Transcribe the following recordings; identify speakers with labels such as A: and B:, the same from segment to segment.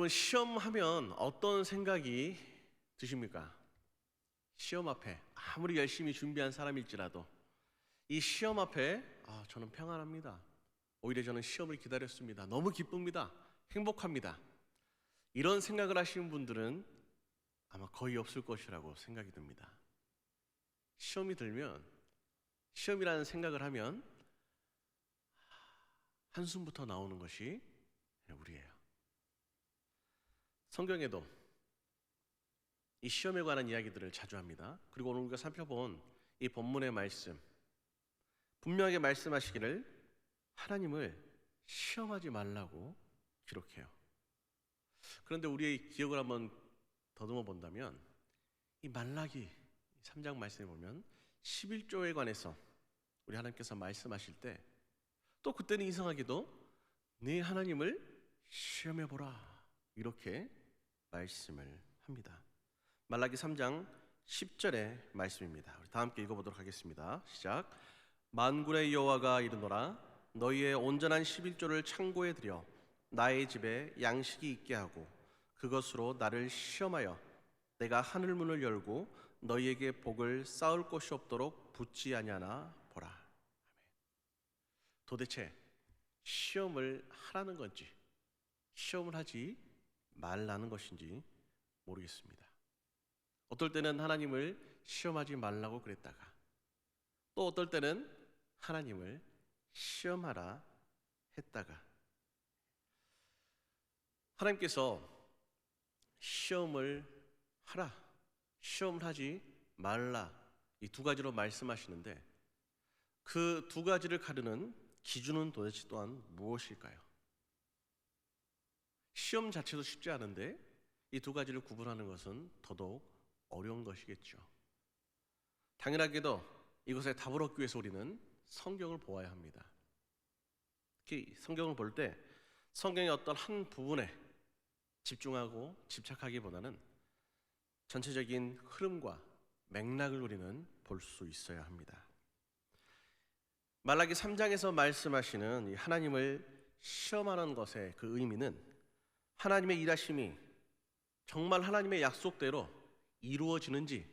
A: 여러분, 시험하면 어떤 생각이 드십니까? 시험 앞에 아무리 열심히 준비한 사람일지라도 이 시험 앞에 저는 평안합니다. 오히려 저는 시험을 기다렸습니다. 너무 기쁩니다. 행복합니다. 이런 생각을 하시는 분들은 아마 거의 없을 것이라고 생각이 듭니다. 시험이 들면, 시험이라는 생각을 하면 한숨부터 나오는 것이 우리예요. 성경에도 이 시험에 관한 이야기들을 자주 합니다. 그리고 오늘 우리가 살펴본 이 본문의 말씀, 분명하게 말씀하시기를 하나님을 시험하지 말라고 기록해요. 그런데 우리의 기억을 한번 더듬어 본다면 이 말라기 3장 말씀에 보면 11조에 관해서 우리 하나님께서 말씀하실 때 또 그때는 이상하게도 네 하나님을 시험해 보라 이렇게 말씀을 합니다. 말라기 3장 10절의 말씀입니다. 우리 다 함께 읽어보도록 하겠습니다. 시작. 만군의 여호와가 이르노라 너희의 온전한 11조를 창고에 들여 나의 집에 양식이 있게 하고 그것으로 나를 시험하여 내가 하늘 문을 열고 너희에게 복을 쌓을 곳이 없도록 붙지 아니하나 보라. 아멘. 도대체 시험을 하라는 건지 시험을 하지 말라는 것인지 모르겠습니다. 어떨 때는 하나님을 시험하지 말라고 그랬다가 또 어떨 때는 하나님을 시험하라 했다가 하나님께서 시험을 하라, 시험을 하지 말라 이 두 가지로 말씀하시는데 그 두 가지를 가르는 기준은 도대체 또한 무엇일까요? 시험 자체도 쉽지 않은데 이 두 가지를 구분하는 것은 더더욱 어려운 것이겠죠. 당연하게도 이것에 답을 얻기 위해서 우리는 성경을 보아야 합니다. 특히 성경을 볼 때 성경의 어떤 한 부분에 집중하고 집착하기보다는 전체적인 흐름과 맥락을 우리는 볼 수 있어야 합니다. 말라기 3장에서 말씀하시는 이 하나님을 시험하는 것의 그 의미는 하나님의 일하심이 정말 하나님의 약속대로 이루어지는지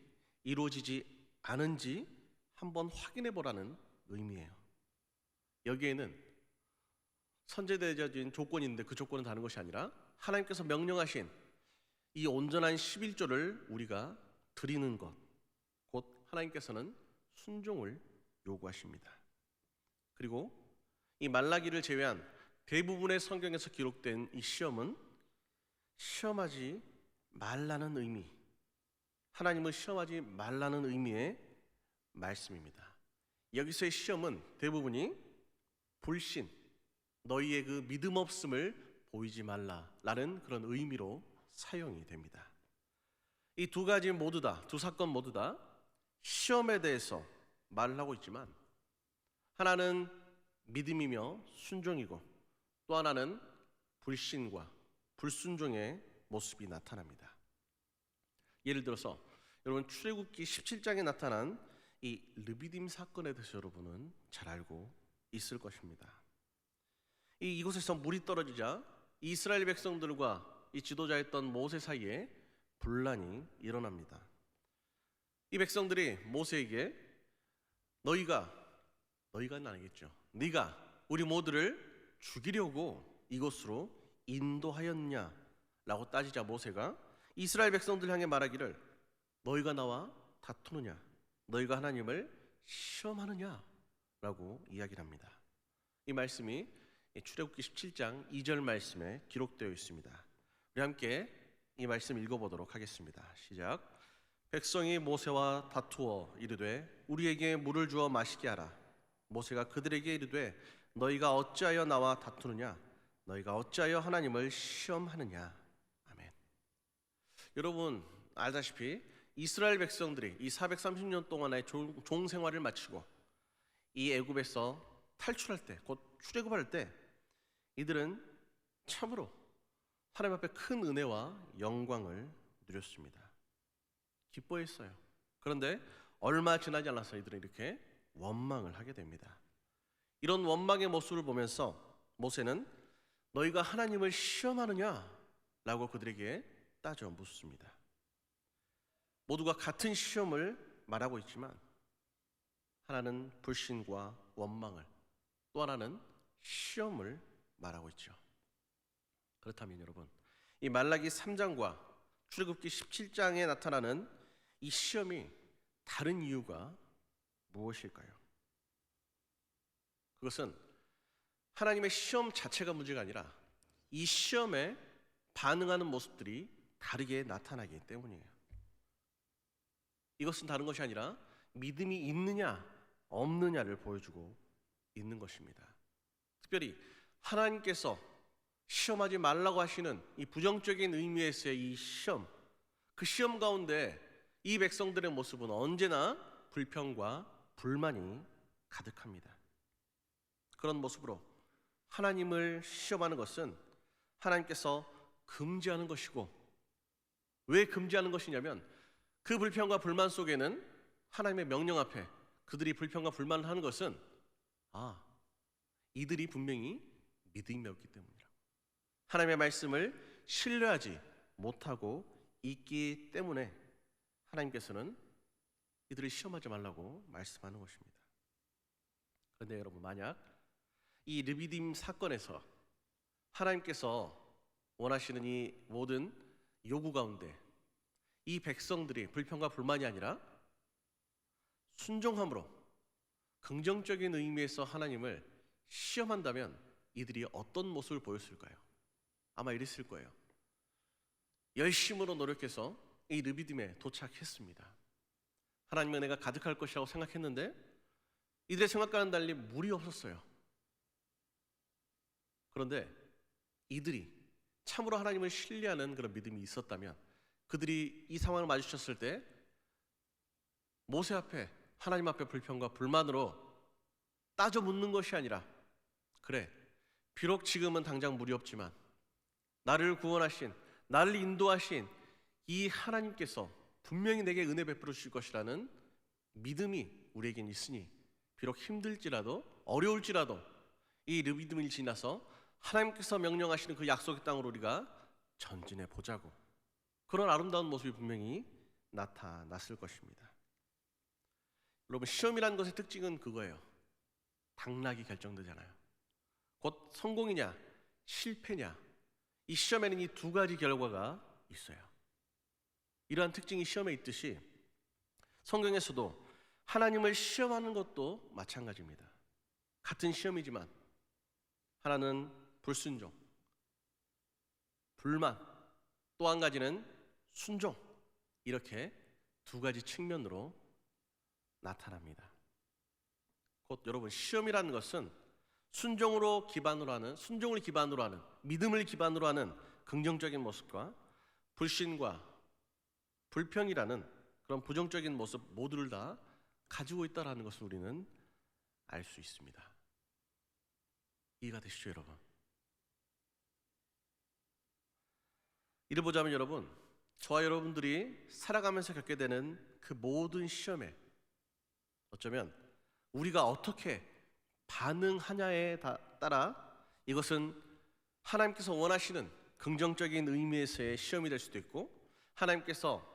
A: 이루어지지 않은지 한번 확인해 보라는 의미예요. 여기에는 선제되어진 조건이 있는데 그 조건은 다른 것이 아니라 하나님께서 명령하신 이 온전한 11조를 우리가 드리는 것, 곧 하나님께서는 순종을 요구하십니다. 그리고 이 말라기를 제외한 대부분의 성경에서 기록된 이 시험은 시험하지 말라는 의미, 하나님을 시험하지 말라는 의미의 말씀입니다. 여기서의 시험은 대부분이 불신, 너희의 그 믿음 없음을 보이지 말라라는 그런 의미로 사용이 됩니다. 이 두 가지 모두 다, 두 사건 모두 다 시험에 대해서 말을 하고 있지만 하나는 믿음이며 순종이고 또 하나는 불신과 불순종의 모습이 나타납니다. 예를 들어서 여러분 출애굽기 17장에 나타난 이 르비딤 사건에 대해서 여러분은 잘 알고 있을 것입니다. 이곳에서 물이 떨어지자 이스라엘 백성들과 이 지도자였던 모세 사이에 분란이 일어납니다. 이 백성들이 모세에게 너희가는 아니겠죠. 네가 우리 모두를 죽이려고 이곳으로 인도하였냐라고 따지자 모세가 이스라엘 백성들 향해 말하기를 너희가 나와 다투느냐 너희가 하나님을 시험하느냐라고 이야기를 합니다. 이 말씀이 출애굽기 17장 2절 말씀에 기록되어 있습니다. 우리 함께 이 말씀 읽어보도록 하겠습니다. 시작. 백성이 모세와 다투어 이르되 우리에게 물을 주어 마시게 하라. 모세가 그들에게 이르되 너희가 어찌하여 나와 다투느냐 너희가 어찌하여 하나님을 시험하느냐. 아멘. 여러분 알다시피 이스라엘 백성들이 이 430년 동안의 종 생활을 마치고 이 애굽에서 탈출할 때, 곧 출애굽할 때 이들은 참으로 하나님 앞에 큰 은혜와 영광을 누렸습니다. 기뻐했어요. 그런데 얼마 지나지 않아서 이들은 이렇게 원망을 하게 됩니다. 이런 원망의 모습을 보면서 모세는 너희가 하나님을 시험하느냐 라고 그들에게 따져 묻습니다. 모두가 같은 시험을 말하고 있지만 하나는 불신과 원망을, 또 하나는 시험을 말하고 있죠. 그렇다면 여러분, 이 말라기 3장과 출애굽기 17장에 나타나는 이 시험이 다른 이유가 무엇일까요? 그것은 하나님의 시험 자체가 문제가 아니라 이 시험에 반응하는 모습들이 다르게 나타나기 때문이에요. 이것은 다른 것이 아니라 믿음이 있느냐 없느냐를 보여주고 있는 것입니다. 특별히 하나님께서 시험하지 말라고 하시는 이 부정적인 의미에서의 이 시험, 그 시험 가운데 이 백성들의 모습은 언제나 불평과 불만이 가득합니다. 그런 모습으로 하나님을 시험하는 것은 하나님께서 금지하는 것이고, 왜 금지하는 것이냐면 그 불평과 불만 속에는 하나님의 명령 앞에 그들이 불평과 불만을 하는 것은 이들이 분명히 믿음이 없기 때문이라고, 하나님의 말씀을 신뢰하지 못하고 있기 때문에 하나님께서는 이들을 시험하지 말라고 말씀하는 것입니다. 그런데 여러분, 만약 이 르비딤 사건에서 하나님께서 원하시는 이 모든 요구 가운데 이 백성들이 불평과 불만이 아니라 순종함으로 긍정적인 의미에서 하나님을 시험한다면 이들이 어떤 모습을 보였을까요? 아마 이랬을 거예요. 열심으로 노력해서 이 르비딤에 도착했습니다. 하나님의 은혜가 가득할 것이라고 생각했는데 이들의 생각과는 달리 물이 없었어요. 그런데 이들이 참으로 하나님을 신뢰하는 그런 믿음이 있었다면 그들이 이 상황을 마주쳤을 때 모세 앞에, 하나님 앞에 불평과 불만으로 따져 묻는 것이 아니라, 그래, 비록 지금은 당장 물이 없지만 나를 구원하신, 나를 인도하신 이 하나님께서 분명히 내게 은혜 베풀어 주실 것이라는 믿음이 우리에겐 있으니 비록 힘들지라도 어려울지라도 이 르비딤을 지나서 하나님께서 명령하시는 그 약속의 땅으로 우리가 전진해 보자고, 그런 아름다운 모습이 분명히 나타났을 것입니다. 여러분, 시험이라는 것의 특징은 그거예요. 당락이 결정되잖아요. 곧 성공이냐 실패냐, 이 시험에는 이 두 가지 결과가 있어요. 이러한 특징이 시험에 있듯이 성경에서도 하나님을 시험하는 것도 마찬가지입니다. 같은 시험이지만 하나는 불순종, 불만, 또 한 가지는 순종, 이렇게 두 가지 측면으로 나타납니다. 곧 여러분, 시험이라는 것은 순종을 기반으로 하는, 믿음을 기반으로 하는 긍정적인 모습과 불신과 불평이라는 그런 부정적인 모습 모두를 다 가지고 있다는 것을 우리는 알 수 있습니다. 이해가 되시죠, 여러분? 이를 보자면 여러분, 저와 여러분들이 살아가면서 겪게 되는 그 모든 시험에 어쩌면 우리가 어떻게 반응하냐에 따라 이것은 하나님께서 원하시는 긍정적인 의미에서의 시험이 될 수도 있고, 하나님께서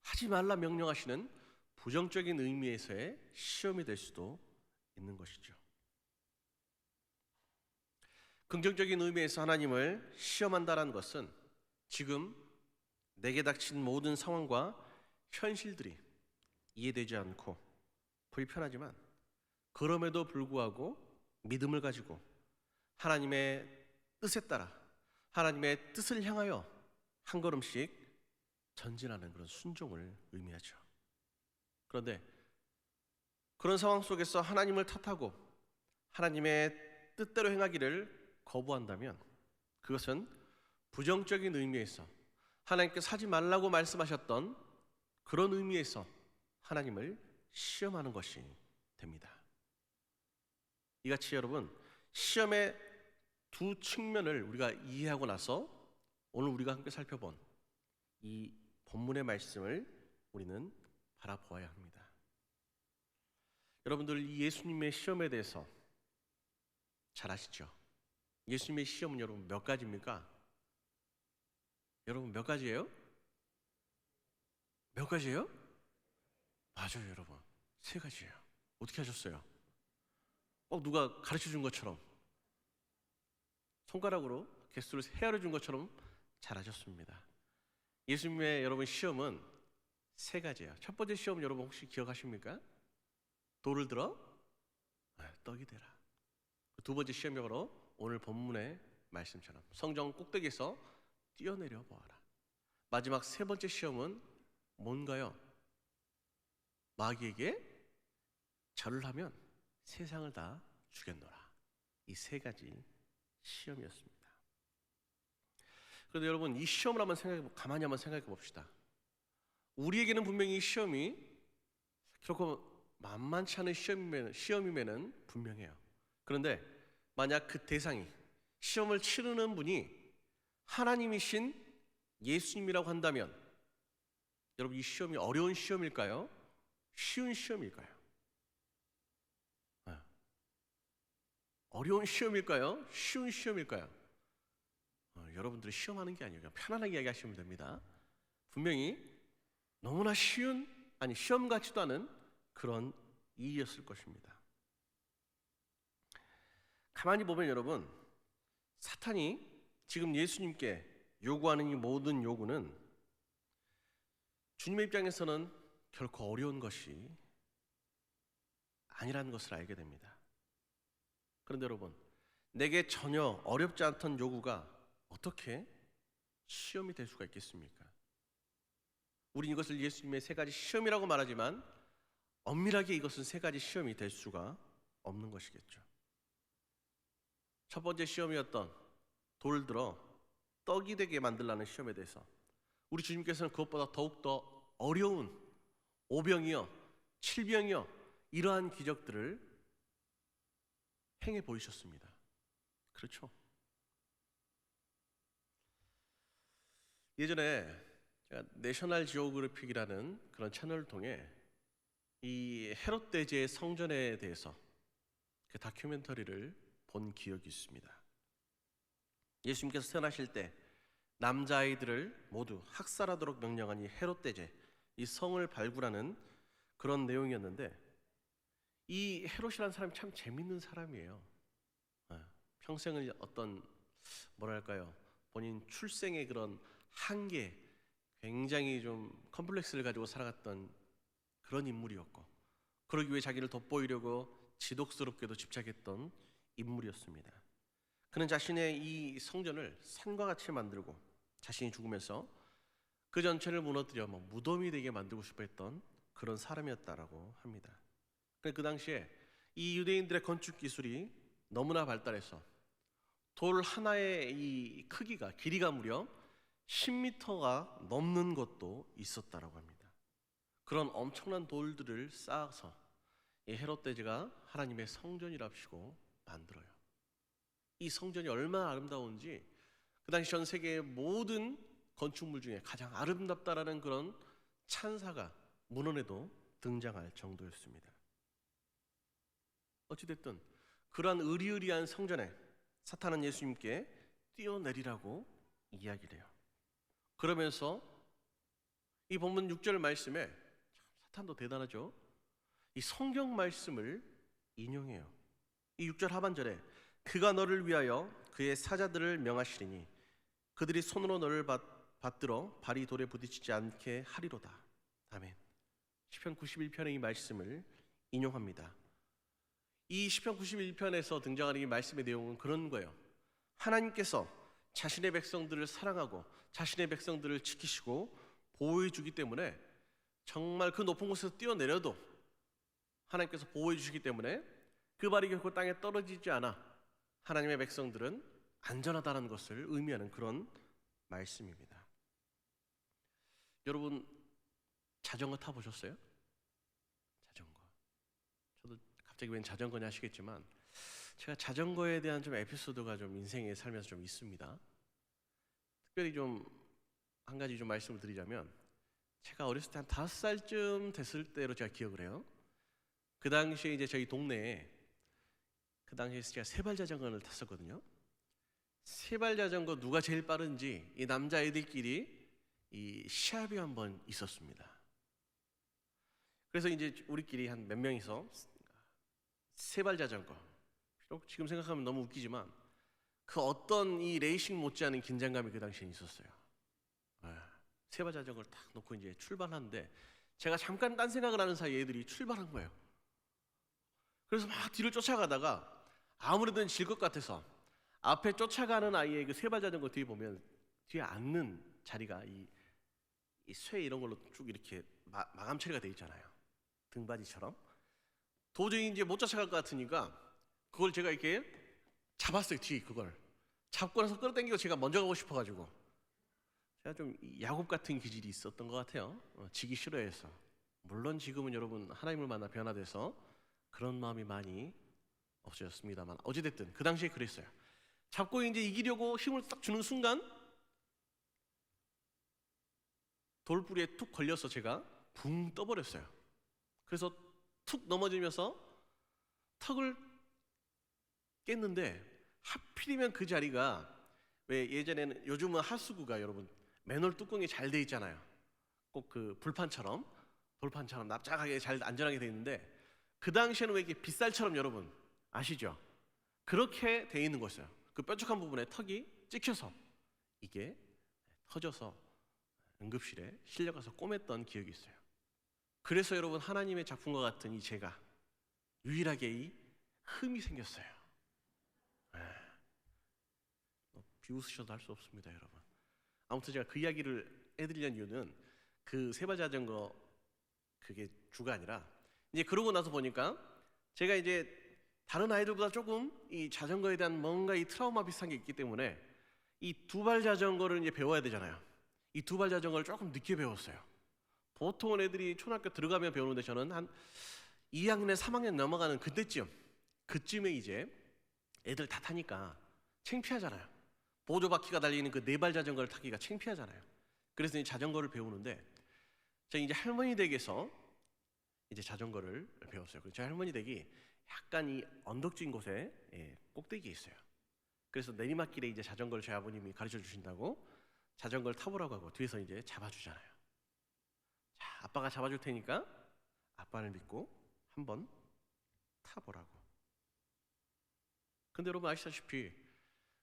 A: 하지 말라 명령하시는 부정적인 의미에서의 시험이 될 수도 있는 것이죠. 긍정적인 의미에서 하나님을 시험한다는 것은 지금 내게 닥친 모든 상황과 현실들이 이해되지 않고 불편하지만 그럼에도 불구하고 믿음을 가지고 하나님의 뜻에 따라, 하나님의 뜻을 향하여 한 걸음씩 전진하는 그런 순종을 의미하죠. 그런데 그런 상황 속에서 하나님을 탓하고 하나님의 뜻대로 행하기를 거부한다면 그것은 부정적인 의미에서 하나님께서 하지 말라고 말씀하셨던 그런 의미에서 하나님을 시험하는 것이 됩니다. 이같이 여러분, 시험의 두 측면을 우리가 이해하고 나서 오늘 우리가 함께 살펴본 이 본문의 말씀을 우리는 바라보아야 합니다. 여러분들, 이 예수님의 시험에 대해서 잘 아시죠? 예수님의 시험은 여러분 몇 가지입니까? 여러분 몇 가지예요? 몇 가지예요? 맞아요, 여러분. 세 가지예요. 어떻게 하셨어요? 누가 가르쳐 준 것처럼 손가락으로 개수를 헤아려 준 것처럼 잘하셨습니다. 예수님의 여러분 시험은 세 가지예요. 첫 번째 시험 여러분 혹시 기억하십니까? 돌을 들어 떡이 되라. 두 번째 시험이 바로 오늘 본문의 말씀처럼 성전 꼭대기에서 뛰어내려 보아라. 마지막 세 번째 시험은 뭔가요? 마귀에게 절을 하면 세상을 다 주겠노라. 이 세 가지 시험이었습니다. 그런데 여러분 이 시험을 가만히 한번 생각해 봅시다. 우리에게는 분명히 이 시험이 결코 만만치 않은 시험이면은 분명해요. 그런데 만약 그 대상이 시험을 치르는 분이 하나님이신 예수님이라고 한다면 여러분 이 시험이 어려운 시험일까요? 쉬운 시험일까요? 어려운 시험일까요? 쉬운 시험일까요? 여러분들이 시험하는 게 아니에요. 그냥 편안하게 이야기하시면 됩니다. 분명히 너무나 시험 같지도 않은 그런 일이었을 것입니다. 가만히 보면 여러분, 사탄이 지금 예수님께 요구하는 이 모든 요구는 주님의 입장에서는 결코 어려운 것이 아니라는 것을 알게 됩니다. 그런데 여러분, 내게 전혀 어렵지 않던 요구가 어떻게 시험이 될 수가 있겠습니까? 우린 이것을 예수님의 세 가지 시험이라고 말하지만 엄밀하게 이것은 세 가지 시험이 될 수가 없는 것이겠죠. 첫 번째 시험이었던 돌을 들어 떡이 되게 만들라는 시험에 대해서 우리 주님께서는 그것보다 더욱더 어려운 오병이어 칠병이어 이러한 기적들을 행해 보이셨습니다. 그렇죠? 예전에 제가 내셔널 지오그래픽이라는 그런 채널을 통해 이 헤롯 대제의 성전에 대해서 그 다큐멘터리를 본 기억이 있습니다. 예수님께서 태어나실 때 남자아이들을 모두 학살하도록 명령한 이 헤롯 대제, 이 성을 발굴하는 그런 내용이었는데 이 헤롯이라는 사람이 참 재밌는 사람이에요. 평생을 어떤 뭐랄까요, 본인 출생의 그런 한계, 굉장히 좀 컴플렉스를 가지고 살아갔던 그런 인물이었고, 그러기 위해 자기를 돋보이려고 지독스럽게도 집착했던 인물이었습니다. 그는 자신의 이 성전을 산과 같이 만들고 자신이 죽으면서 그 전체를 무너뜨려 무덤이 되게 만들고 싶어 했던 그런 사람이었다라고 합니다. 그 당시에 이 유대인들의 건축 기술이 너무나 발달해서 돌 하나의 이 크기가, 길이가 무려 10m가 넘는 것도 있었다라고 합니다. 그런 엄청난 돌들을 쌓아서 이 헤롯 대제가 하나님의 성전이랍시고 만들어요. 이 성전이 얼마나 아름다운지 그 당시 전 세계의 모든 건축물 중에 가장 아름답다라는 그런 찬사가 문헌에도 등장할 정도였습니다. 어찌됐든 그러한 의리의리한 성전에 사탄은 예수님께 뛰어내리라고 이야기를 해요. 그러면서 이 본문 6절 말씀에 사탄도 대단하죠. 이 성경 말씀을 인용해요. 이 6절 하반절에 그가 너를 위하여 그의 사자들을 명하시리니 그들이 손으로 너를 받들어 발이 돌에 부딪히지 않게 하리로다. 아멘. 시편 91편의 이 말씀을 인용합니다. 이 시편 91편에서 등장하는 이 말씀의 내용은 그런 거예요. 하나님께서 자신의 백성들을 사랑하고 자신의 백성들을 지키시고 보호해 주기 때문에 정말 그 높은 곳에서 뛰어내려도 하나님께서 보호해 주시기 때문에 그 발이 결코 땅에 떨어지지 않아 하나님의 백성들은 안전하다는 것을 의미하는 그런 말씀입니다. 여러분 자전거 타보셨어요? 자전거. 저도 갑자기 웬 자전거냐 하시겠지만 제가 자전거에 대한 좀 에피소드가 좀 인생에 살면서 좀 있습니다. 특별히 좀 한 가지 좀 말씀을 드리자면 제가 어렸을 때 한 5살쯤 됐을 때로 제가 기억을 해요. 그 당시에 이제 저희 동네에 그 당시에 제가 세발 자전거를 탔었거든요. 세발 자전거 누가 제일 빠른지 이 남자애들끼리 이 시합이 한번 있었습니다. 그래서 이제 우리끼리 한 몇 명이서 세발 자전거, 비록 지금 생각하면 너무 웃기지만 그 어떤 이 레이싱 못지않은 긴장감이 그 당시에 있었어요. 세발 자전거를 딱 놓고 이제 출발하는데 제가 잠깐 딴 생각을 하는 사이 애들이 출발한 거예요. 그래서 막 뒤를 쫓아가다가 아무래도 질 것 같아서 앞에 쫓아가는 아이의 그 세발 자전거 뒤에 보면 뒤에 앉는 자리가 이 쇠 이런 걸로 쭉 이렇게 마감 처리가 돼 있잖아요. 등받이처럼. 도저히 이제 못 쫓아갈 것 같으니까 그걸 제가 이렇게 잡았어요. 뒤에 그걸 잡고 나서 끌어당기고 제가 먼저 가고 싶어가지고 제가 좀 야곱 같은 기질이 있었던 것 같아요. 지기 싫어해서. 물론 지금은 여러분 하나님을 만나 변화돼서 그런 마음이 많이 없어졌습니다만 어찌됐든 그 당시에 그랬어요. 잡고 이제 이기려고 힘을 딱 주는 순간 돌부리에 툭 걸려서 제가 붕 떠버렸어요. 그래서 툭 넘어지면서 턱을 깼는데 하필이면 그 자리가 왜 예전에는 요즘은 하수구가 여러분 맨홀 뚜껑이 잘 돼 있잖아요. 꼭 그 불판처럼 돌판처럼 납작하게 잘 안전하게 돼 있는데 그 당시에는 왜 이렇게 빗살처럼 여러분 아시죠? 그렇게 돼 있는 거였어요. 그 뾰족한 부분에 턱이 찍혀서 이게 터져서 응급실에 실려가서 꼬맸던 기억이 있어요. 그래서 여러분 하나님의 작품과 같은 이 제가 유일하게 이 흠이 생겼어요. 비웃으셔도 할 수 없습니다, 여러분. 아무튼 제가 그 이야기를 해드리려는 이유는 그 세발 자전거 그게 주가 아니라 이제 그러고 나서 보니까 제가 이제 다른 아이들보다 조금 이 자전거에 대한 뭔가 이 트라우마 비슷한 게 있기 때문에 이 두발 자전거를 이제 배워야 되잖아요. 이 두발 자전거를 조금 늦게 배웠어요. 보통은 애들이 초등학교 들어가면 배우는데 저는 한 2학년, 3학년 넘어가는 그때쯤에 이제 애들 다 타니까 창피하잖아요. 보조바퀴가 달리는 그 4발 자전거를 타기가 창피하잖아요. 그래서 이 자전거를 배우는데 제가 이제 할머니 댁에서 이제 자전거를 배웠어요. 제 할머니 댁이 약간 이 언덕진 곳에 꼭대기에 있어요. 그래서 내리막길에 이제 자전거를 저희 아버님이 가르쳐 주신다고 자전거를 타보라고 하고 뒤에서 이제 잡아주잖아요. 자, 아빠가 잡아줄 테니까 아빠를 믿고 한번 타보라고. 근데 여러분 아시다시피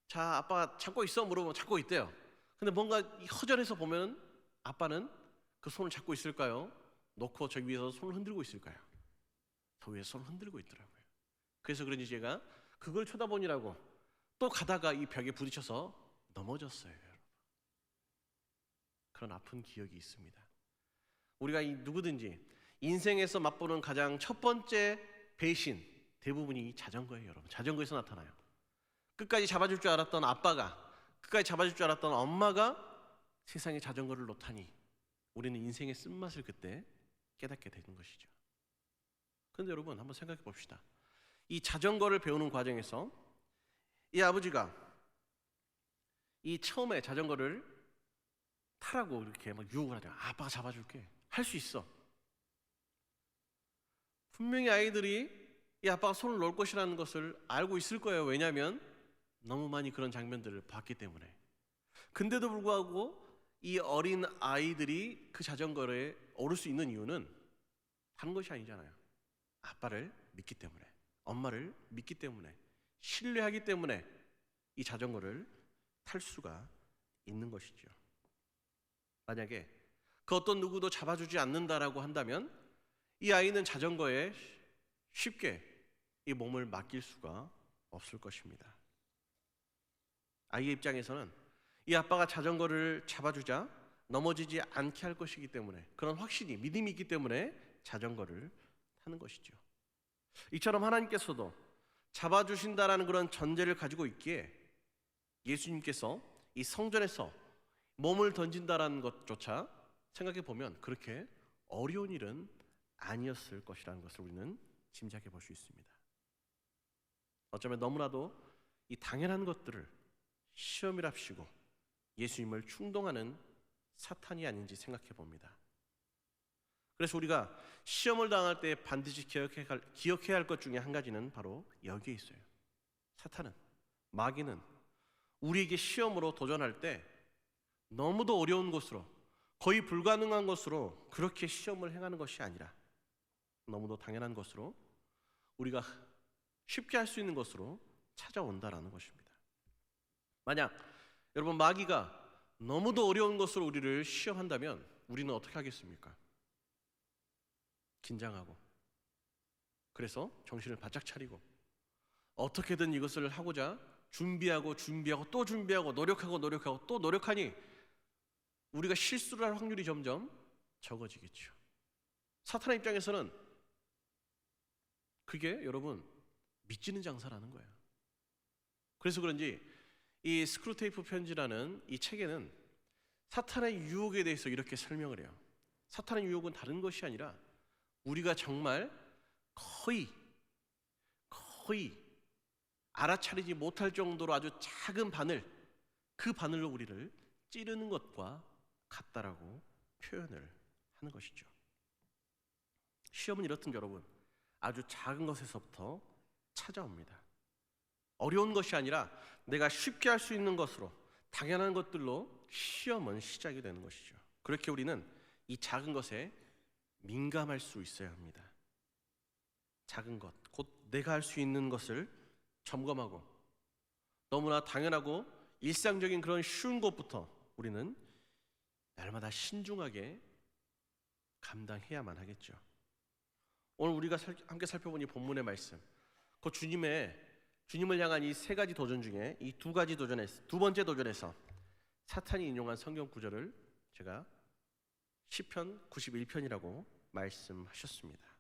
A: 자, 아빠 잡고 있어? 물어보면 잡고 있대요. 근데 뭔가 허전해서 보면 아빠는 그 손을 잡고 있을까요? 놓고 저기 위에서 손을 흔들고 있을까요? 저 위에서 손을 흔들고 있더라고요. 그래서 그런지 제가 그걸 쳐다보느라고 또 가다가 이 벽에 부딪혀서 넘어졌어요, 여러분. 그런 아픈 기억이 있습니다. 우리가 누구든지 인생에서 맛보는 가장 첫 번째 배신 대부분이 자전거예요, 여러분. 자전거에서 나타나요. 끝까지 잡아줄 줄 알았던 아빠가, 끝까지 잡아줄 줄 알았던 엄마가 세상에 자전거를 놓다니 우리는 인생의 쓴맛을 그때 깨닫게 되는 것이죠. 그런데 여러분 한번 생각해 봅시다. 이 자전거를 배우는 과정에서 이 아버지가 이 처음에 자전거를 타라고 이렇게 막 유혹을 하죠. 아빠가 잡아줄게. 할 수 있어. 분명히 아이들이 이 아빠가 손을 놓을 것이라는 것을 알고 있을 거예요. 왜냐하면 너무 많이 그런 장면들을 봤기 때문에. 근데도 불구하고 이 어린 아이들이 그 자전거에 오를 수 있는 이유는 다른 것이 아니잖아요. 아빠를 믿기 때문에, 엄마를 믿기 때문에, 신뢰하기 때문에 이 자전거를 탈 수가 있는 것이죠. 만약에 그 어떤 누구도 잡아주지 않는다라고 한다면 이 아이는 자전거에 쉽게 이 몸을 맡길 수가 없을 것입니다. 아이의 입장에서는 이 아빠가 자전거를 잡아주자 넘어지지 않게 할 것이기 때문에, 그런 확신이, 믿음이 있기 때문에 자전거를 타는 것이죠. 이처럼 하나님께서도 잡아주신다라는 그런 전제를 가지고 있기에 예수님께서 이 성전에서 몸을 던진다라는 것조차 생각해 보면 그렇게 어려운 일은 아니었을 것이라는 것을 우리는 짐작해 볼 수 있습니다. 어쩌면 너무나도 이 당연한 것들을 시험이랍시고 예수님을 충동하는 사탄이 아닌지 생각해 봅니다. 그래서 우리가 시험을 당할 때 반드시 기억해야 할 것 중에 한 가지는 바로 여기에 있어요. 사탄은, 마귀는 우리에게 시험으로 도전할 때 너무도 어려운 것으로, 거의 불가능한 것으로 그렇게 시험을 행하는 것이 아니라 너무도 당연한 것으로, 우리가 쉽게 할 수 있는 것으로 찾아온다라는 것입니다. 만약 여러분 마귀가 너무도 어려운 것으로 우리를 시험한다면 우리는 어떻게 하겠습니까? 긴장하고, 그래서 정신을 바짝 차리고 어떻게든 이것을 하고자 준비하고 또 준비하고 노력하고 또 노력하니 우리가 실수를 할 확률이 점점 적어지겠죠. 사탄의 입장에서는 그게 여러분 믿지는 장사라는 거예요. 그래서 그런지 이 스크루테이프 편지라는 이 책에는 사탄의 유혹에 대해서 이렇게 설명을 해요. 사탄의 유혹은 다른 것이 아니라 우리가 정말 거의 알아차리지 못할 정도로 아주 작은 바늘, 그 바늘로 우리를 찌르는 것과 같다라고 표현을 하는 것이죠. 시험은 이렇든 여러분 아주 작은 것에서부터 찾아옵니다. 어려운 것이 아니라 내가 쉽게 할 수 있는 것으로, 당연한 것들로 시험은 시작이 되는 것이죠. 그렇게 우리는 이 작은 것에 민감할 수 있어야 합니다. 작은 것, 곧 내가 할 수 있는 것을 점검하고 너무나 당연하고 일상적인 그런 쉬운 것부터 우리는 날마다 신중하게 감당해야만 하겠죠. 오늘 우리가 함께 살펴본 이 본문의 말씀, 그 주님을 향한 이 세 가지 도전 중에 이 두 번째 도전에서 사탄이 인용한 성경 구절을 제가 시편 91편이라고 말씀하셨습니다.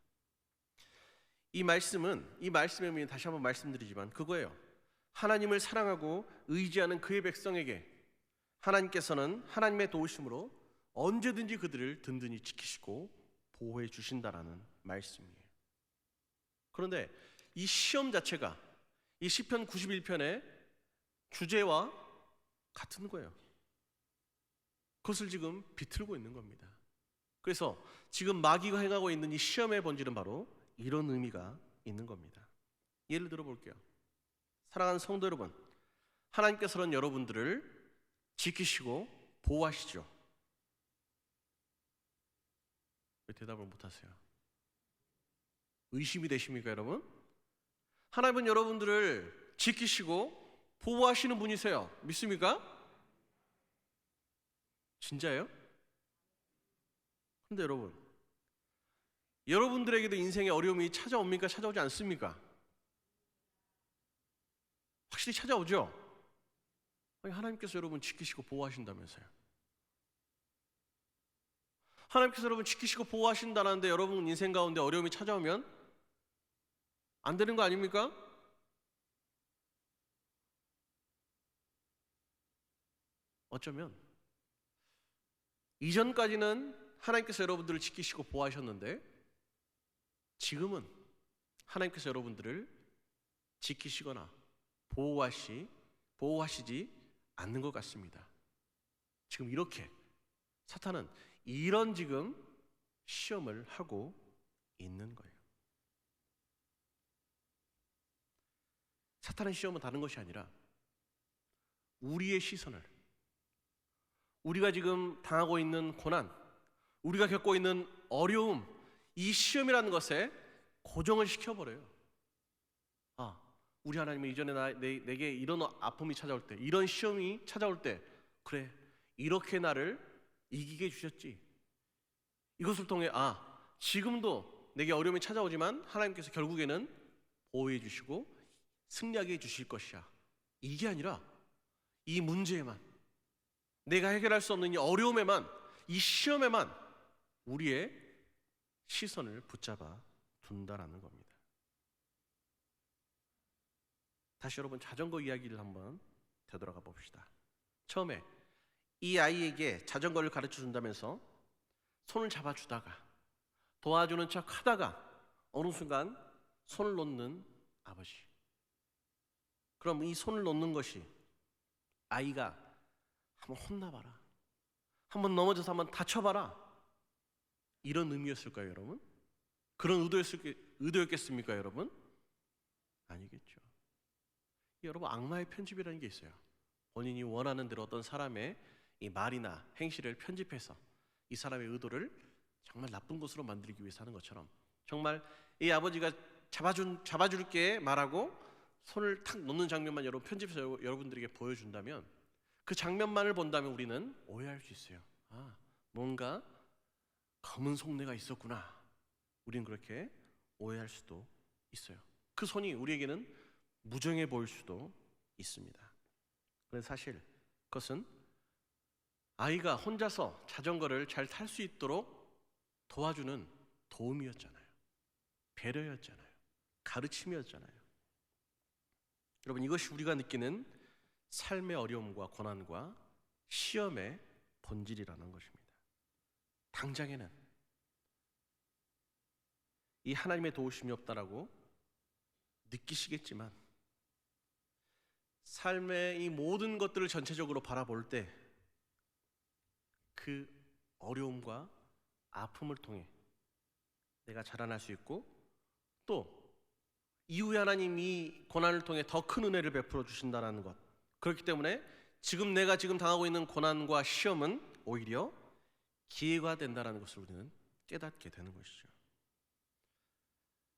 A: 이 말씀의 의미는 다시 한번 말씀드리지만 그거예요. 하나님을 사랑하고 의지하는 그의 백성에게 하나님께서는 하나님의 도우심으로 언제든지 그들을 든든히 지키시고 보호해 주신다라는 말씀이에요. 그런데 이 시험 자체가 이 시편 91편의 주제와 같은 거예요. 그것을 지금 비틀고 있는 겁니다. 그래서 지금 마귀가 행하고 있는 이 시험의 본질은 바로 이런 의미가 있는 겁니다. 예를 들어 볼게요. 사랑하는 성도 여러분, 하나님께서는 여러분들을 지키시고 보호하시죠. 왜 대답을 못하세요? 의심이 되십니까 여러분? 하나님은 여러분들을 지키시고 보호하시는 분이세요. 믿습니까? 진짜예요? 그런데 여러분들에게도 인생의 어려움이 찾아옵니까? 찾아오지 않습니까? 확실히 찾아오죠? 아니, 하나님께서 여러분 지키시고 보호하신다면서요. 하나님께서 여러분 지키시고 보호하신다는데 여러분 인생 가운데 어려움이 찾아오면 안 되는 거 아닙니까? 어쩌면 이전까지는 하나님께서 여러분들을 지키시고 보호하셨는데 지금은 하나님께서 여러분들을 지키시거나 보호하시지 않는 것 같습니다. 지금 이렇게 사탄은 이런 지금 시험을 하고 있는 거예요. 사탄의 시험은 다른 것이 아니라 우리의 시선을, 우리가 지금 당하고 있는 고난, 우리가 겪고 있는 어려움, 이 시험이라는 것에 고정을 시켜버려요. 우리 하나님은 이전에 내게 이런 아픔이 찾아올 때, 이런 시험이 찾아올 때, 그래, 이렇게 나를 이기게 해주셨지. 이것을 통해 지금도 내게 어려움이 찾아오지만 하나님께서 결국에는 보호해 주시고 승리하게 해주실 것이야. 이게 아니라 이 문제에만, 내가 해결할 수 없는 이 어려움에만, 이 시험에만 우리의 시선을 붙잡아 둔다라는 겁니다. 다시 여러분 자전거 이야기를 한번 되돌아가 봅시다. 처음에 이 아이에게 자전거를 가르쳐 준다면서 손을 잡아주다가 도와주는 척 하다가 어느 순간 손을 놓는 아버지. 그럼 이 손을 놓는 것이 아이가 한번 혼나봐라, 한번 넘어져서 한번 다쳐봐라, 이런 의미였을까요 여러분? 그런 의도였겠습니까 여러분? 아니겠죠. 여러분, 악마의 편집이라는 게 있어요. 본인이 원하는 대로 어떤 사람의 이 말이나 행실을 편집해서 이 사람의 의도를 정말 나쁜 것으로 만들기 위해서 하는 것처럼, 정말 이 아버지가 잡아줄게 말하고 손을 탁 놓는 장면만 여러분 편집해서 여러분들에게 보여준다면, 그 장면만을 본다면 우리는 오해할 수 있어요. 아, 뭔가 검은 속내가 있었구나. 우리는 그렇게 오해할 수도 있어요. 그 손이 우리에게는 무정해 보일 수도 있습니다. 그런데 사실 그것은 아이가 혼자서 자전거를 잘 탈 수 있도록 도와주는 도움이었잖아요. 배려였잖아요. 가르침이었잖아요. 여러분, 이것이 우리가 느끼는 삶의 어려움과 고난과 시험의 본질이라는 것입니다. 당장에는 이 하나님의 도우심이 없다라고 느끼시겠지만, 삶의 이 모든 것들을 전체적으로 바라볼 때 그 어려움과 아픔을 통해 내가 자라날 수 있고, 또 이후에 하나님 이 고난을 통해 더 큰 은혜를 베풀어 주신다는 것, 그렇기 때문에 내가 지금 당하고 있는 고난과 시험은 오히려 기회가 된다는 것을 우리는 깨닫게 되는 것이죠.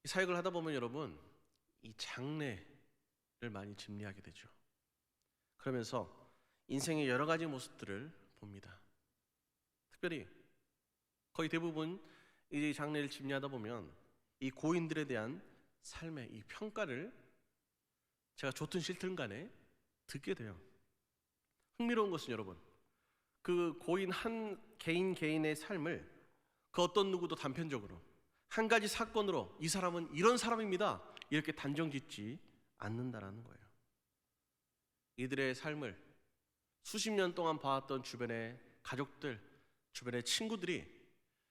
A: 이 사역을 하다 보면 여러분, 이 장래를 많이 짐리하게 되죠. 그러면서 인생의 여러 가지 모습들을 봅니다. 특별히 거의 대부분 이 장래를 짐리하다 보면 이 고인들에 대한 삶의 이 평가를 제가 좋든 싫든 간에 듣게 돼요. 흥미로운 것은 여러분, 그 고인 한 개인의 삶을 그 어떤 누구도 단편적으로 한 가지 사건으로 이 사람은 이런 사람입니다 이렇게 단정 짓지 않는다라는 거예요. 이들의 삶을 수십 년 동안 봐왔던 주변의 가족들, 주변의 친구들이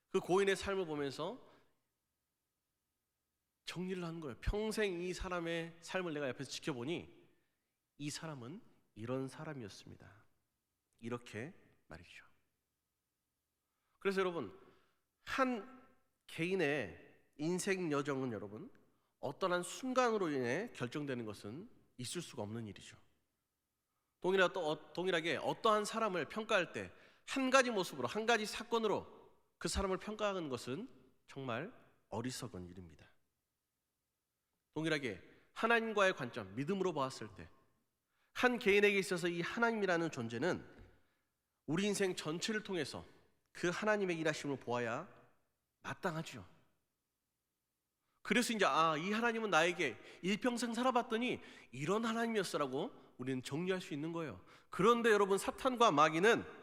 A: 그 고인의 삶을 보면서 정리를 하는 거예요. 평생 이 사람의 삶을 내가 옆에서 지켜보니 이 사람은 이런 사람이었습니다. 이렇게 말이죠. 그래서 여러분, 한 개인의 인생 여정은 여러분 어떠한 순간으로 인해 결정되는 것은 있을 수가 없는 일이죠. 동일하게 어떠한 사람을 평가할 때 한 가지 모습으로, 한 가지 사건으로 그 사람을 평가하는 것은 정말 어리석은 일입니다. 동일하게 하나님과의 관점, 믿음으로 보았을 때 한 개인에게 있어서 이 하나님이라는 존재는 우리 인생 전체를 통해서 그 하나님의 일하심을 보아야 마땅하죠. 그래서 이제 이 하나님은 나에게 일평생 살아봤더니 이런 하나님이었어라고 우리는 정리할 수 있는 거예요. 그런데 여러분, 사탄과 마귀는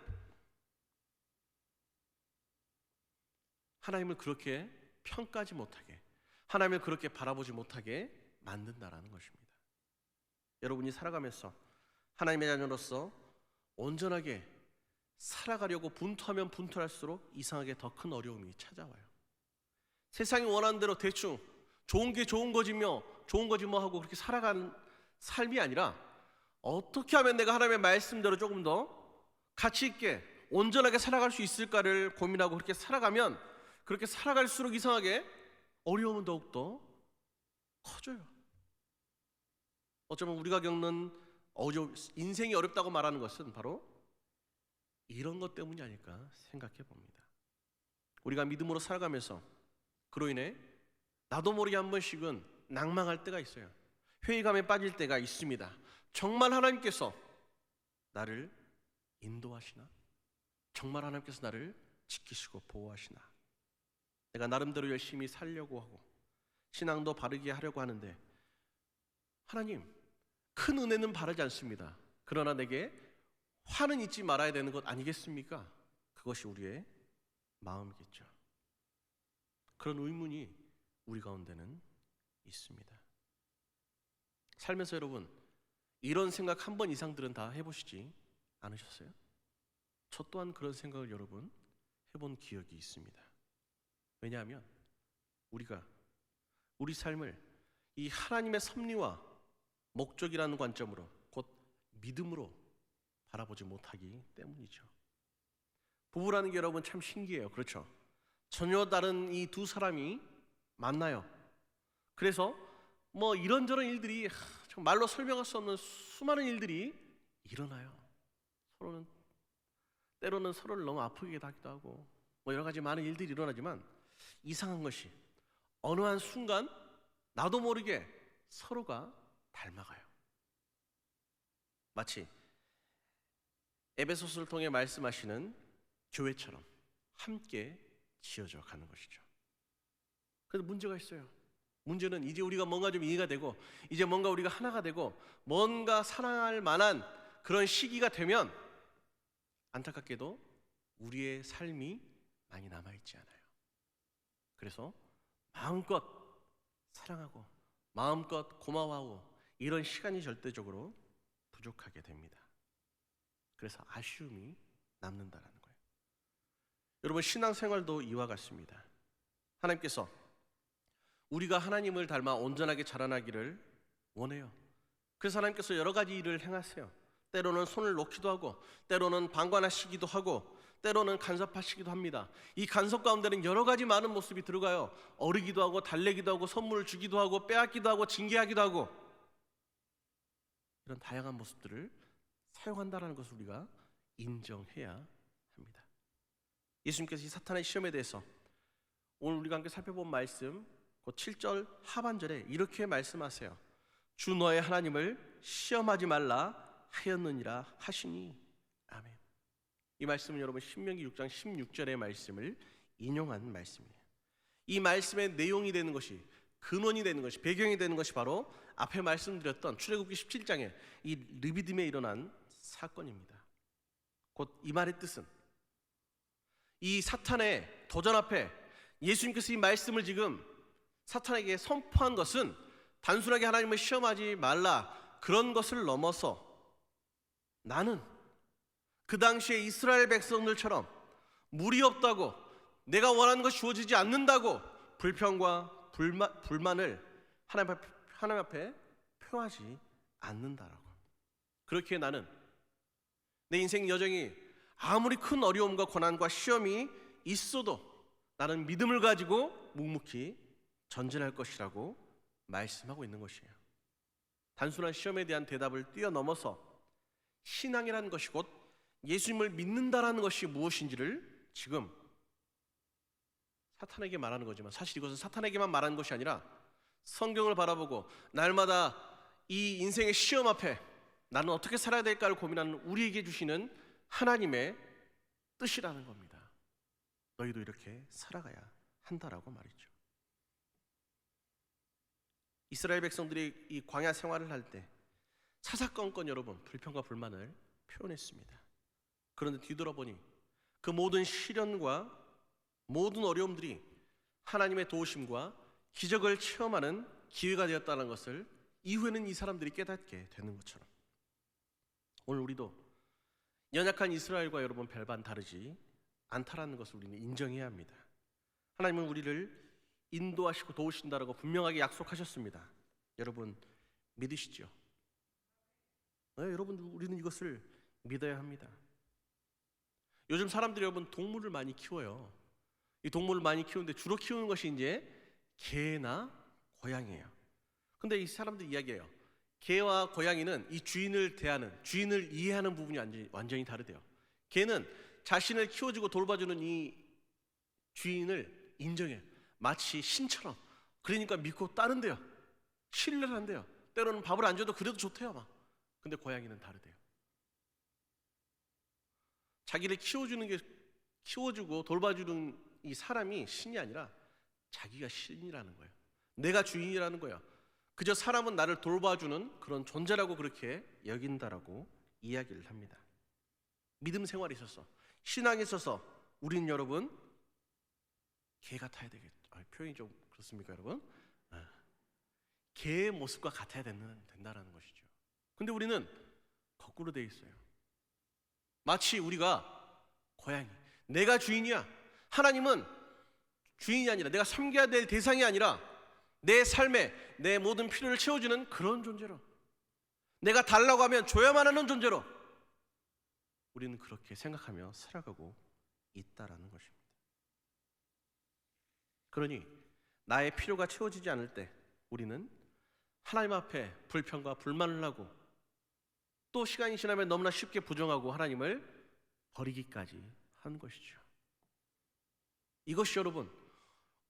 A: 하나님을 그렇게 평가하지 못하게, 하나님을 그렇게 바라보지 못하게 만든다라는 것입니다. 여러분이 살아가면서 하나님의 자녀로서 온전하게 살아가려고 분투하면 분투할수록 이상하게 더 큰 어려움이 찾아와요. 세상이 원하는 대로 대충 좋은 게 좋은 거지 뭐 하고 그렇게 살아가는 삶이 아니라, 어떻게 하면 내가 하나님의 말씀대로 조금 더 가치 있게 온전하게 살아갈 수 있을까를 고민하고 그렇게 살아가면, 그렇게 살아갈수록 이상하게 어려움은 더욱더 커져요. 어쩌면 우리가 겪는 인생이 어렵다고 말하는 것은 바로 이런 것 때문이 아닐까 생각해 봅니다. 우리가 믿음으로 살아가면서 그로 인해 나도 모르게 한 번씩은 낭망할 때가 있어요. 회의감에 빠질 때가 있습니다. 정말 하나님께서 나를 인도하시나? 정말 하나님께서 나를 지키시고 보호하시나? 내가 나름대로 열심히 살려고 하고 신앙도 바르게 하려고 하는데 하나님, 큰 은혜는 바라지 않습니다. 그러나 내게 화는 잊지 말아야 되는 것 아니겠습니까? 그것이 우리의 마음이겠죠. 그런 의문이 우리 가운데는 있습니다. 살면서 여러분, 이런 생각 한 번 이상들은 다 해보시지 않으셨어요? 저 또한 그런 생각을 여러분 해본 기억이 있습니다. 왜냐하면 우리가 우리 삶을 이 하나님의 섭리와 목적이라는 관점으로, 곧 믿음으로 바라보지 못하기 때문이죠. 부부라는 게 여러분 참 신기해요. 그렇죠? 전혀 다른 이 두 사람이 만나요. 그래서 이런저런 일들이 말로 설명할 수 없는 수많은 일들이 일어나요. 서로는 때로는 서로를 너무 아프게 하기도 하고 뭐 여러 가지 많은 일들이 일어나지만 이상한 것이 어느 한 순간 나도 모르게 서로가 닮아가요. 마치 에베소서를 통해 말씀하시는 교회처럼 함께 지어져 가는 것이죠. 그런데 문제가 있어요. 문제는 이제 우리가 뭔가 좀 이해가 되고 이제 뭔가 우리가 하나가 되고 뭔가 사랑할 만한 그런 시기가 되면 안타깝게도 우리의 삶이 많이 남아있지 않아요. 그래서 마음껏 사랑하고 마음껏 고마워하고 이런 시간이 절대적으로 부족하게 됩니다. 그래서 아쉬움이 남는다라는 거예요. 여러분, 신앙생활도 이와 같습니다. 하나님께서 우리가 하나님을 닮아 온전하게 자라나기를 원해요. 그래서 하나님께서 여러 가지 일을 행하세요. 때로는 손을 놓기도 하고 때로는 방관하시기도 하고 때로는 간섭하시기도 합니다. 이 간섭 가운데는 여러 가지 많은 모습이 들어가요. 어르기도 하고 달래기도 하고 선물을 주기도 하고 빼앗기도 하고 징계하기도 하고 이런 다양한 모습들을 사용한다는 것을 우리가 인정해야 합니다. 예수님께서 이 사탄의 시험에 대해서 오늘 우리가 함께 살펴본 말씀 그 7절 하반절에 이렇게 말씀하세요. 주 너의 하나님을 시험하지 말라 하였느니라 하시니. 아멘. 이 말씀은 여러분 신명기 6장 16절의 말씀을 인용한 말씀이에요. 이 말씀의 내용이 되는 것이 근원이 되는 것이 배경이 되는 것이 바로 앞에 말씀드렸던 출애굽기 17장에 이 르비딤에 일어난 사건입니다. 곧 이 말의 뜻은 이 사탄의 도전 앞에 예수님께서 이 말씀을 지금 사탄에게 선포한 것은 단순하게 하나님을 시험하지 말라 그런 것을 넘어서 나는 그 당시에 이스라엘 백성들처럼 물이 없다고 내가 원하는 것이 주어지지 않는다고 불평과 불만을 하나님 앞에 표하지 않는다라고. 그렇게 나는 내 인생 여정이 아무리 큰 어려움과 고난과 시험이 있어도 나는 믿음을 가지고 묵묵히 전진할 것이라고 말씀하고 있는 것이에요. 단순한 시험에 대한 대답을 뛰어넘어서 신앙이라는 것이 곧 예수님을 믿는다라는 것이 무엇인지를 지금 사탄에게 말하는 거지만 사실 이것은 사탄에게만 말하는 것이 아니라 성경을 바라보고 날마다 이 인생의 시험 앞에 나는 어떻게 살아야 될까를 고민하는 우리에게 주시는 하나님의 뜻이라는 겁니다. 너희도 이렇게 살아가야 한다라고 말이죠. 이스라엘 백성들이 이 광야 생활을 할 때 사사건건 여러분 불평과 불만을 표현했습니다. 그런데 뒤돌아보니 그 모든 시련과 모든 어려움들이 하나님의 도우심과 기적을 체험하는 기회가 되었다는 것을 이후에는 이 사람들이 깨닫게 되는 것처럼 오늘 우리도 연약한 이스라엘과 여러분 별반 다르지 않다라는 것을 우리는 인정해야 합니다. 하나님은 우리를 인도하시고 도우신다라고 분명하게 약속하셨습니다. 여러분 믿으시죠? 네, 여러분 우리는 이것을 믿어야 합니다. 요즘 사람들이 여러분 동물을 많이 키워요. 이 동물을 많이 키우는데 주로 키우는 것이 이제 개나 고양이에요. 근데 이 사람들 이야기해요. 개와 고양이는 이 주인을 대하는, 주인을 이해하는 부분이 완전히 다르대요. 개는 자신을 키워주고 돌봐주는 이 주인을 인정해요. 마치 신처럼. 그러니까 믿고 따른대요. 신뢰를 한대요. 때로는 밥을 안 줘도 그래도 좋대요 막. 근데 고양이는 다르대요. 자기를 키워주고 돌봐주는 이 사람이 신이 아니라 자기가 신이라는 거예요. 내가 주인이라는 거예요. 그저 사람은 나를 돌봐주는 그런 존재라고 그렇게 여긴다라고 이야기를 합니다. 믿음 생활에 있어서 신앙에 있어서 우리는 여러분 개 같아야 되겠죠. 표현이 좀 그렇습니까 여러분? 개의 모습과 같아야 된다라는 것이죠. 근데 우리는 거꾸로 돼 있어요. 마치 우리가 고양이, 내가 주인이야. 하나님은 주인이 아니라 내가 섬겨야 될 대상이 아니라 내 삶에 내 모든 필요를 채워주는 그런 존재로, 내가 달라고 하면 줘야만 하는 존재로 우리는 그렇게 생각하며 살아가고 있다라는 것입니다. 그러니 나의 필요가 채워지지 않을 때 우리는 하나님 앞에 불평과 불만을 하고 또 시간이 지나면 너무나 쉽게 부정하고 하나님을 버리기까지 하는 것이죠. 이것이 여러분,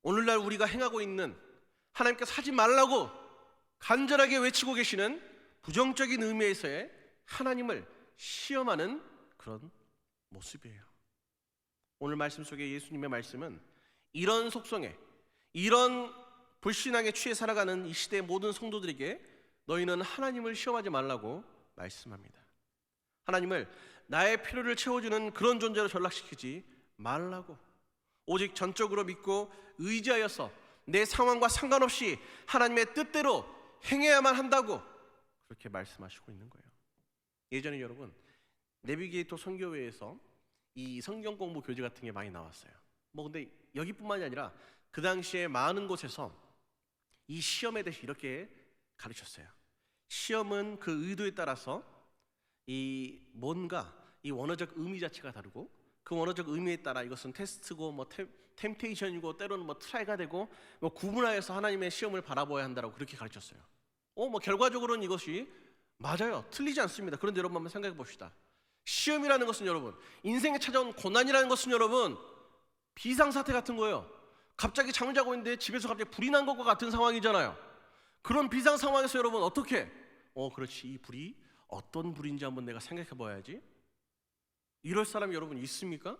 A: 오늘날 우리가 행하고 있는, 하나님께서 하지 말라고 간절하게 외치고 계시는 부정적인 의미에서의 하나님을 시험하는 그런 모습이에요. 오늘 말씀 속에 예수님의 말씀은 이런 속성에, 이런 불신앙에 취해 살아가는 이 시대의 모든 성도들에게 너희는 하나님을 시험하지 말라고 말씀합니다. 하나님을 나의 필요를 채워주는 그런 존재로 전락시키지 말라고, 오직 전적으로 믿고 의지하여서 내 상황과 상관없이 하나님의 뜻대로 행해야만 한다고 그렇게 말씀하시고 있는 거예요. 예전에 여러분, 내비게이터 선교회에서 이 성경 공부 교재 같은 게 많이 나왔어요. 근데 여기뿐만이 아니라 그 당시에 많은 곳에서 이 시험에 대해서 이렇게 가르쳤어요. 시험은 그 의도에 따라서 이 원어적 의미 자체가 다르고, 그 원어적 의미에 따라 이것은 테스트고 템테이션이고 때로는 트라이가 되고 구분하여서 하나님의 시험을 바라봐야 한다고 그렇게 가르쳤어요. 결과적으로는 이것이 맞아요. 틀리지 않습니다. 그런데 여러분 한번 생각해 봅시다. 시험이라는 것은 여러분, 인생에 찾아온 고난이라는 것은 여러분 비상사태 같은 거예요. 갑자기 잠을 자고 있는데 집에서 갑자기 불이 난 것과 같은 상황이잖아요. 그런 비상 상황에서 여러분 어떻게? 그렇지, 이 불이 어떤 불인지 한번 내가 생각해 봐야지. 이럴 사람이 여러분 있습니까?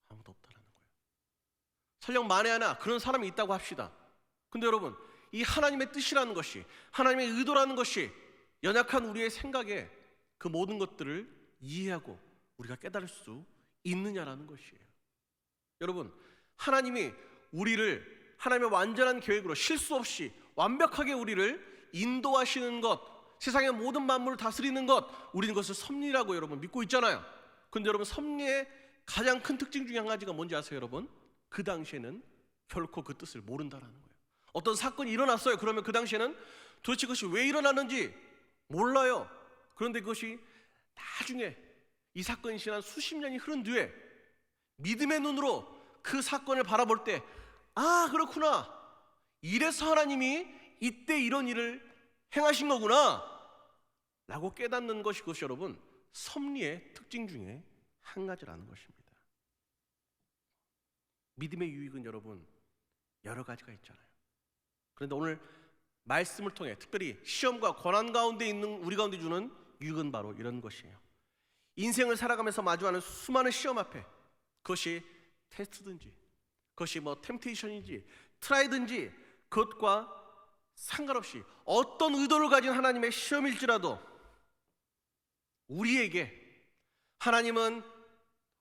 A: 아무도 없다라는 거예요. 설령 만에 하나 그런 사람이 있다고 합시다. 근데 여러분, 이 하나님의 뜻이라는 것이, 하나님의 의도라는 것이 연약한 우리의 생각에 그 모든 것들을 이해하고 우리가 깨달을 수 있느냐라는 것이에요. 여러분, 하나님이 우리를 하나님의 완전한 계획으로 실수 없이 완벽하게 우리를 인도하시는 것, 세상의 모든 만물을 다스리는 것, 우리는 그것을 섭리라고 여러분 믿고 있잖아요. 근데 여러분, 섭리의 가장 큰 특징 중에 한 가지가 뭔지 아세요 여러분? 그 당시에는 결코 그 뜻을 모른다라는 거예요. 어떤 사건이 일어났어요. 그러면 그 당시에는 도대체 그것이 왜 일어났는지 몰라요. 그런데 그것이 나중에 이 사건이 지난 수십 년이 흐른 뒤에 믿음의 눈으로 그 사건을 바라볼 때, 그렇구나, 이래서 하나님이 이때 이런 일을 행하신 거구나 라고 깨닫는 것이, 그것이 여러분 섭리의 특징 중에 한 가지라는 것입니다. 믿음의 유익은 여러분 여러 가지가 있잖아요. 그런데 오늘 말씀을 통해 특별히 시험과 고난 가운데 있는 우리 가운데 주는 유익은 바로 이런 것이에요. 인생을 살아가면서 마주하는 수많은 시험 앞에, 그것이 테스트든지, 그것이 템테이션인지 트라이든지, 그것과 상관없이 어떤 의도를 가진 하나님의 시험일지라도 우리에게 하나님은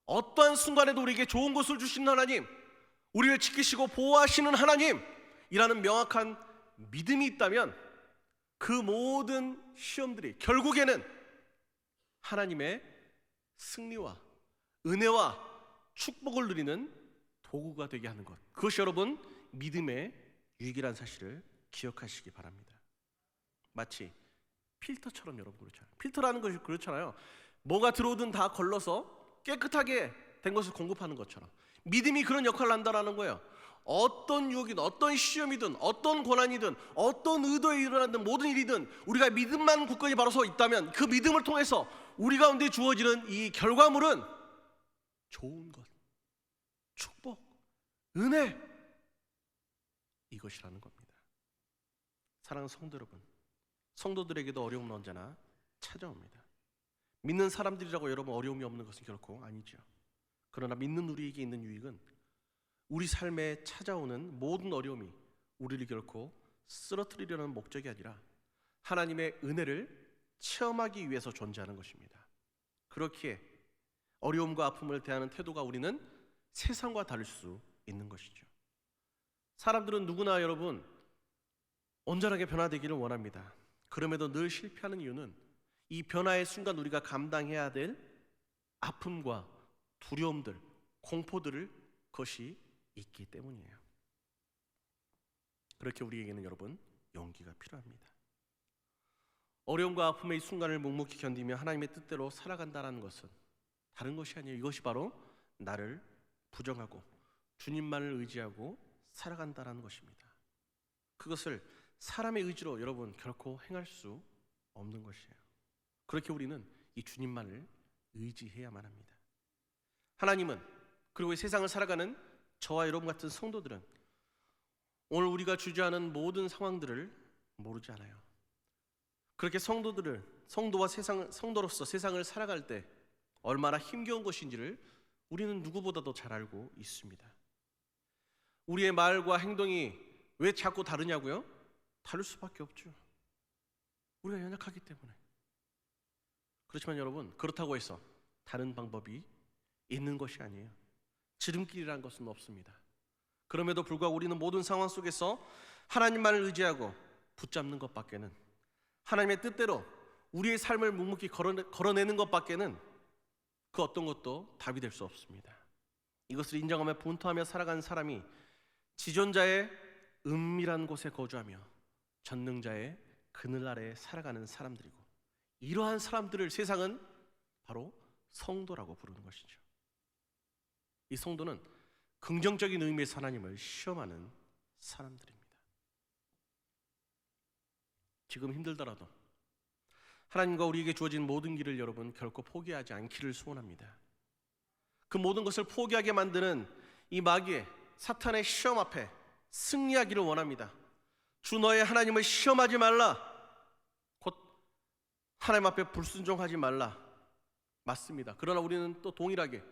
A: 어떠한 순간에도 우리에게 좋은 것을 주시는 하나님, 우리를 지키시고 보호하시는 하나님이라는 명확한 믿음이 있다면 그 모든 시험들이 결국에는 하나님의 승리와 은혜와 축복을 누리는 도구가 되게 하는 것, 그것이 여러분 믿음의 유익이라는 사실을 기억하시기 바랍니다. 마치 필터처럼 여러분, 그렇잖아요. 필터라는 것이 그렇잖아요. 뭐가 들어오든 다 걸러서 깨끗하게 된 것을 공급하는 것처럼 믿음이 그런 역할을 한다는 거예요. 어떤 유혹이든 어떤 시험이든 어떤 고난이든 어떤 의도에 일어나는 모든 일이든 우리가 믿음만 굳건히 바로 서 있다면 그 믿음을 통해서 우리 가운데 주어지는 이 결과물은 좋은 것, 축복, 은혜, 이것이라는 겁니다. 사랑하는 성도 여러분, 성도들에게도 어려움은 언제나 찾아옵니다. 믿는 사람들이라고 여러분 어려움이 없는 것은 결코 아니죠. 그러나 믿는 우리에게 있는 유익은 우리 삶에 찾아오는 모든 어려움이 우리를 결코 쓰러뜨리려는 목적이 아니라 하나님의 은혜를 체험하기 위해서 존재하는 것입니다. 그렇기에 어려움과 아픔을 대하는 태도가 우리는 세상과 다를 수 있는 것이죠. 사람들은 누구나 여러분 온전하게 변화되기를 원합니다. 그럼에도 늘 실패하는 이유는 이 변화의 순간 우리가 감당해야 될 아픔과 두려움들, 공포들을 그것이 있기 때문이에요. 그렇게 우리에게는 여러분 용기가 필요합니다. 어려움과 아픔의 이 순간을 묵묵히 견디며 하나님의 뜻대로 살아간다는 것은 다른 것이 아니에요. 이것이 바로 나를 부정하고 주님만을 의지하고 살아간다는 것입니다. 그것을 사람의 의지로 여러분 결코 행할 수 없는 것이에요. 그렇게 우리는 이 주님만을 의지해야만 합니다. 하나님은, 그리고 이 세상을 살아가는 저와 여러분 같은 성도들은 오늘 우리가 주저하는 모든 상황들을 모르지 않아요. 그렇게 성도와 성도로서 세상을 살아갈 때 얼마나 힘겨운 것인지를 우리는 누구보다도 잘 알고 있습니다. 우리의 말과 행동이 왜 자꾸 다르냐고요? 다를 수밖에 없죠. 우리가 연약하기 때문에. 그렇지만 여러분, 그렇다고 해서 다른 방법이 있는 것이 아니에요. 지름길이라는 것은 없습니다. 그럼에도 불구하고 우리는 모든 상황 속에서 하나님만을 의지하고 붙잡는 것밖에는, 하나님의 뜻대로 우리의 삶을 묵묵히 걸어내는 것밖에는 그 어떤 것도 답이 될 수 없습니다. 이것을 인정하며 분투하며 살아가는 사람이 지존자의 은밀한 곳에 거주하며 전능자의 그늘 아래에 살아가는 사람들이고, 이러한 사람들을 세상은 바로 성도라고 부르는 것이죠. 이 성도는 긍정적인 의미에서 하나님을 시험하는 사람들입니다. 지금 힘들더라도 하나님과 우리에게 주어진 모든 길을 여러분 결코 포기하지 않기를 소원합니다. 그 모든 것을 포기하게 만드는 이 마귀의, 사탄의 시험 앞에 승리하기를 원합니다. 주 너의 하나님을 시험하지 말라, 곧 하나님 앞에 불순종하지 말라. 맞습니다. 그러나 우리는 또 동일하게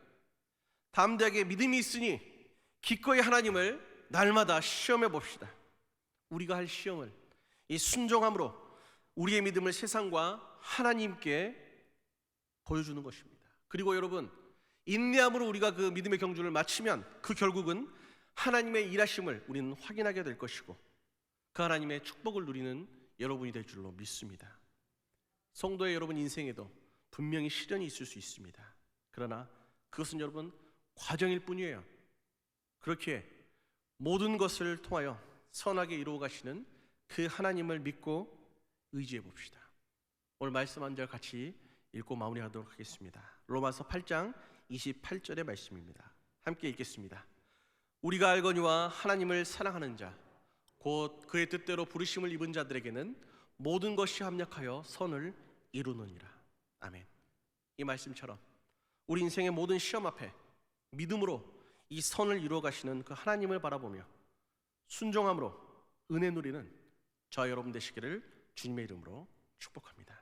A: 담대하게 믿음이 있으니 기꺼이 하나님을 날마다 시험해 봅시다. 우리가 할 시험을 이 순종함으로 우리의 믿음을 세상과 하나님께 보여주는 것입니다. 그리고 여러분, 인내함으로 우리가 그 믿음의 경주를 마치면 그 결국은 하나님의 일하심을 우리는 확인하게 될 것이고, 그 하나님의 축복을 누리는 여러분이 될 줄로 믿습니다. 성도의 여러분 인생에도 분명히 시련이 있을 수 있습니다. 그러나 그것은 여러분 과정일 뿐이에요. 그렇게 모든 것을 통하여 선하게 이루어 가시는 그 하나님을 믿고 의지해 봅시다. 오늘 말씀 한 절 같이 읽고 마무리하도록 하겠습니다. 로마서 8장 28절의 말씀입니다. 함께 읽겠습니다. 우리가 알거니와 하나님을 사랑하는 자, 곧 그의 뜻대로 부르심을 입은 자들에게는 모든 것이 합력하여 선을 이루느니라. 아멘. 이 말씀처럼 우리 인생의 모든 시험 앞에 믿음으로 이 선을 이루어 가시는 그 하나님을 바라보며 순종함으로 은혜 누리는 저와 여러분 되시기를 주님의 이름으로 축복합니다.